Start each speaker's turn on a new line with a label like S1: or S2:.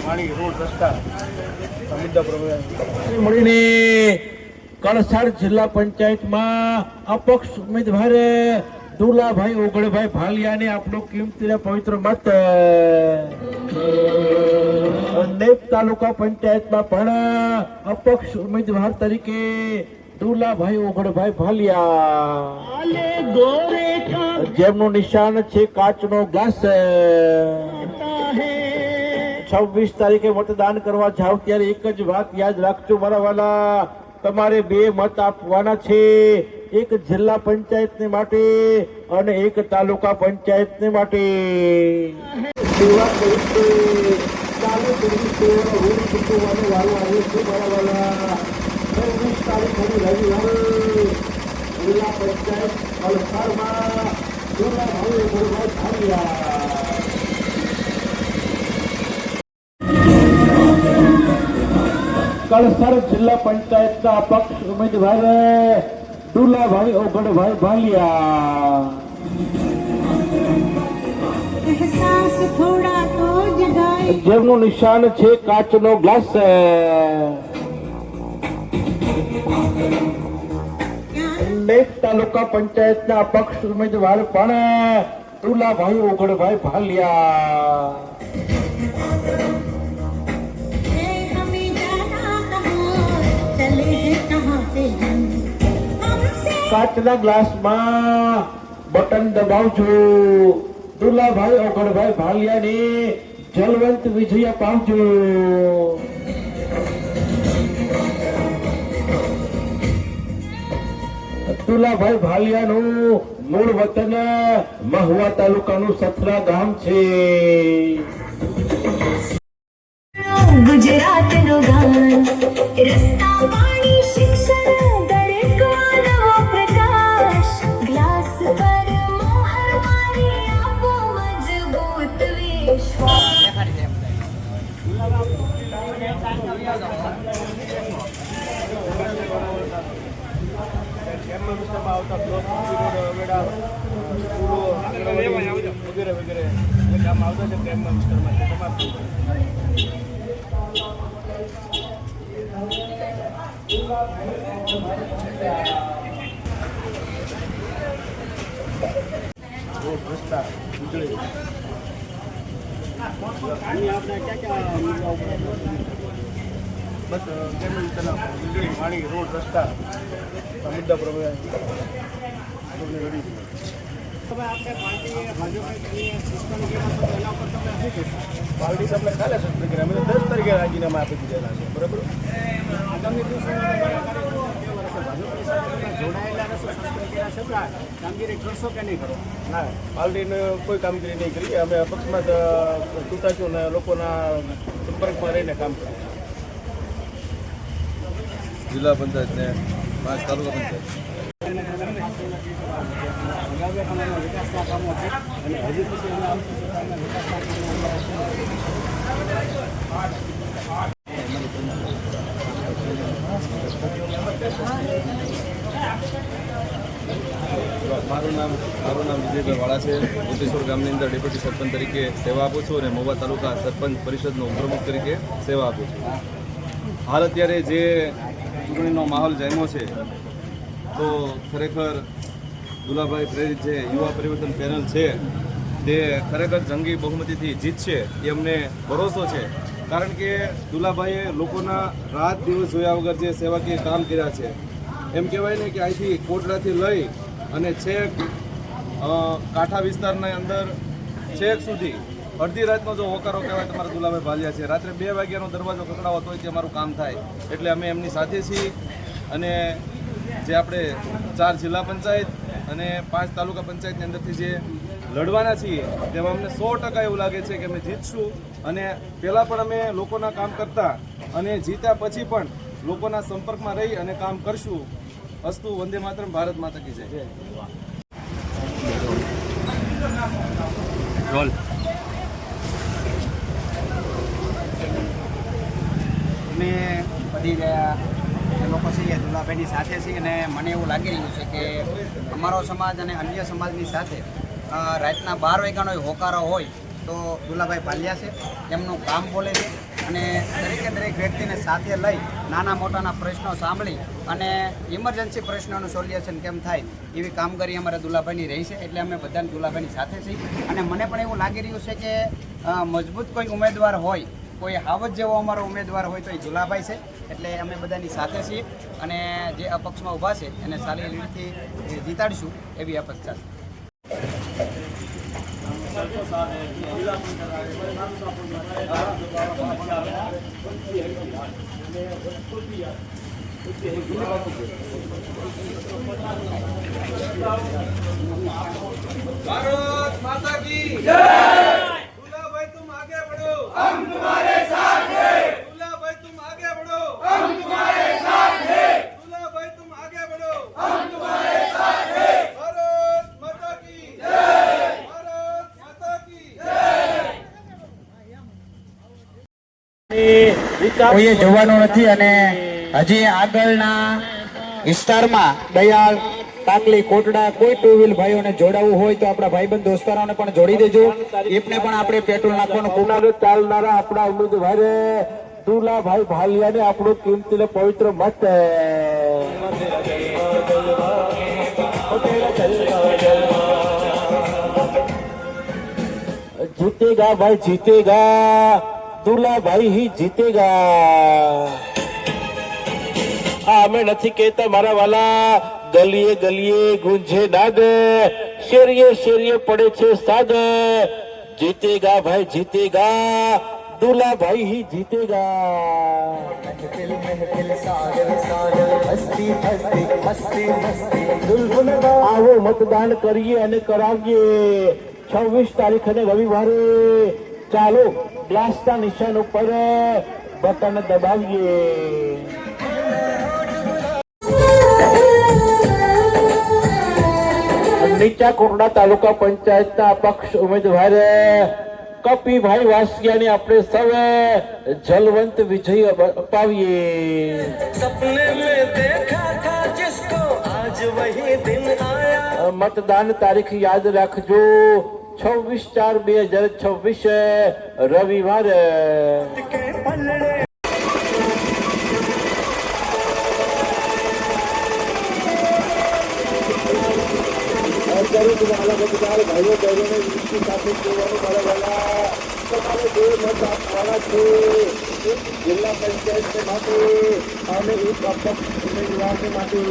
S1: પાણી રોડ રસ્તા મુદ્દા પ્રમાણે
S2: મળીને કળસાડ જિલ્લા પંચાયતમાં અપક્ષ ઉમેદવાર દુલાભાઈ ઓગણભાઈ ભાલિયાને આપણો કિંમતી અને પવિત્ર મત નેપ તાલુકા પંચાયતમાં પણ અપક્ષ ઉમેદવાર તરીકે દુલાભાઈ ઓગણભાઈ ભાલિયા જેમનું નિશાન છે કાચનો ગ્લાસ 26 તારીખે મતદાન કરવા જાવ ત્યારે એક જ વાત યાદ રાખજો મારા વાલા, તમારે 2 મત આપવાના છે, એક જિલ્લા પંચાયતને માટે અને એક તાલુકા પંચાયતને માટે. સેવા તરીકે ચાલુ કરી સેવાનો રૂલ ચૂકવવાનો વારો આવ્યો છે મારા વાલા. 26 તારીખે રવિવારે જિલ્લા પંચાયત અલસારમાં દુલાભાઈ ઓગણભાઈ ભાલિયા કળસાડ જિલ્લા પંચાયતના અપક્ષ ઉમેદવાર દુલાભાઈ ઓગણભાઈ ભાલિયા જેમનું નિશાન છે કાચનો ગ્લાસ. નેપ તાલુકા પંચાયતના અપક્ષ ઉમેદવાર પણ દુલાભાઈ ઓગણભાઈ ભાલિયા. કાચના ગ્લાસમાં બટન દબાવજો, દુલાભાઈ ઓગણભાઈ ભાલિયાને જલવંત વિજય અપાવજો. દુલાભાઈ ભાલિયાનું મૂળ વતન મહુવા તાલુકાનું સથરા ગામ છે.
S3: ગુજરાતનો ગાન રસ્તા પાણી શિક્ષણ દરેકમાં નવો પ્રકાશ ગ્લાસ પર મોહર મારી આપો મજબૂત વિશ્વાસ.
S1: આવતા બ્લોક વગેરે વગેરે કામ આવતા છે પ્રેમના વિસ્તારમાં તમામ રોડ રસ્તા વીજળી આપણે ક્યાં બસ ગ્રામ્ય વિસ્તારના વીજળી પાણી રોડ રસ્તા મુદ્દા પ્રમાણે પાર્ટી તમને કાલે સસ્પેન્ડ કરી અમે 10 તારીખે રાજીનામા આપી દીધેલા છે. બરાબર, આગામી જોડાયેલા કામગીરી કરશો કે નહીં કરો? ના, પાર્ટીને કોઈ કામગીરી નહીં કરી. અમે અપક્ષમાં ચૂંટાશું અને લોકોના સંપર્કમાં રહીને કામ કરીએ.
S4: જિલ્લા પંચાયત ને 5 તાલુકા પંચાયત
S1: વિકાસના કામો છે અને હજી પછી
S4: મારું નામ વિજયભાઈ વાળા છે. કોટેશ્વર ગામની અંદર ડેપ્યુટી સરપંચ તરીકે સેવા આપું છું અને મહુવા તાલુકા સરપંચ પરિષદનો ઉપપ્રમુખ તરીકે સેવા આપું છું. હાલ અત્યારે જે ચૂંટણીનો માહોલ જામ્યો છે તો ખરેખર દુલાભાઈ પ્રેરિત જે યુવા પરિવર્તન પેનલ છે તે ખરેખર જંગી બહુમતીથી જીતશે એ અમને ભરોસો છે. કારણ કે દુલાભાઈએ લોકોના રાત દિવસ જોયા વગર જે સેવાકીય કામ કર્યા છે. એમ કહેવાય ને કે અહીંથી કોટડાથી લઈ અને છેક કાંઠા વિસ્તારના અંદર છેક સુધી અડધી રાતનો જો હોકારો કહેવાય તમારા દુલાભાઈ ભાલિયા છે. રાત્રે 2 વાગ્યાનો દરવાજો ખખડાવો તોય તે અમારું કામ થાય. એટલે અમે એમની સાથે છીએ અને જે આપણે 4 જિલ્લા પંચાયત અને 5 તાલુકા પંચાયતની અંદરથી જે લડવાના છીએ તેમાં અમને 100% એવું લાગે છે કે અમે જીતશું. અને પહેલાં પણ અમે લોકોના કામ કરતા અને જીત્યા પછી પણ લોકોના સંપર્કમાં રહી અને કામ કરશું. અસ્તુ વંદે માતરમ, ભારત માતા કી જય. રોલ
S5: અમે બધી લોકો છીએ દુલાભાઈની સાથે છીએ અને મને એવું લાગી રહ્યું છે કે અમારો સમાજ અને અન્ય સમાજની સાથે રાતના 12 વાગ્યાનો હોકારો હોય તો દુલાભાઈ ભાલિયા છે. એમનું કામ બોલે છે અને દરેક વ્યક્તિને સાથે લઈ નાના મોટાના પ્રશ્નો સાંભળી અને ઇમરજન્સી પ્રશ્નોનું સોલ્યુશન કેમ થાય એવી કામગીરી અમારા દુલાભાઈની રહી છે. એટલે અમે બધાને દુલાભાઈની સાથે છીએ. અને મને પણ એવું લાગી રહ્યું છે કે મજબૂત કોઈ ઉમેદવાર હોય, કોઈ હાવજ જેવો અમારો ઉમેદવાર હોય તો એ દુલાભાઈ છે. એટલે અમે બધાની સાથે છીએ અને જે અપક્ષમાં ઊભા છે એને સારી રીતથી જીતાડીશું એવી અપેક્ષા છે.
S4: ભારત માતા કી જય. દુલાભાઈ તુમ આગે बढ़ो, हम तुम्हारे साथ हैं. દુલાભાઈ તુમ આગે बढ़ो, हम तुम्हारे साथ हैं. દુલાભાઈ તુમ આગે बढ़ो, हम तुम्हारे साथ हैं. ભારત માતા કી જય. ભારત માતા કી જય.
S5: કોઈએ જોવાનું નથી અને હજી આગળના વિસ્તારમાં દયાળ તાકલી કોટડા કોઈ ટુ વ્હીલ ભાઈઓને જોડાવવું હોય તો આપણા ભાઈબંધ દોસ્તારોને પણ જોડી દેજો. એમને પણ આપણે પેટ્રોલ નાખવાનું
S2: કોનારે ચાલનારા આપણા ઉમેદવાર દુલાભાઈ ભાલિયાને આપણો કિંમતી ને પવિત્ર મત जीतेगा भाई जीतेगा, દુલાભાઈ ही जीतेगा. અમે નથી કહેતા મારા વાલા, ગલીએ ગલીએ ગુંજે નાદ, શેરીએ શેરીએ પડે છે સાદ. જીતેગા ભાઈ જીતેગા, દુલાભાઈ ही जीतेगा. આવો મતદાન કરીએ અને કરાવીએ 26 તારીખ અને રવિવારે. ચાલો ગ્લાસના નિશાન ઉપર બટન દબાવીએ. નીચા કોટડા તાલુકા પંચાયતના અપક્ષ ઉમેદવાર કપીભાઈ વાસિયાને આપણે સૌ જલવંત વિજય અપાવીએ. સપને મેં દેખા થા જિસકો આજ વહી દિન આયા. મતદાન તારીખ યાદ રાખજો, 26/4/2026 રવિવાર. ભાઈઓ બહેનોને વિનંતી સાથે જોવાનું મારા તમારે 2 મત આપવાના છે. એક જિલ્લા પંચાયત માટે અને એક અપક્ષ ઉમેદવાર માટે.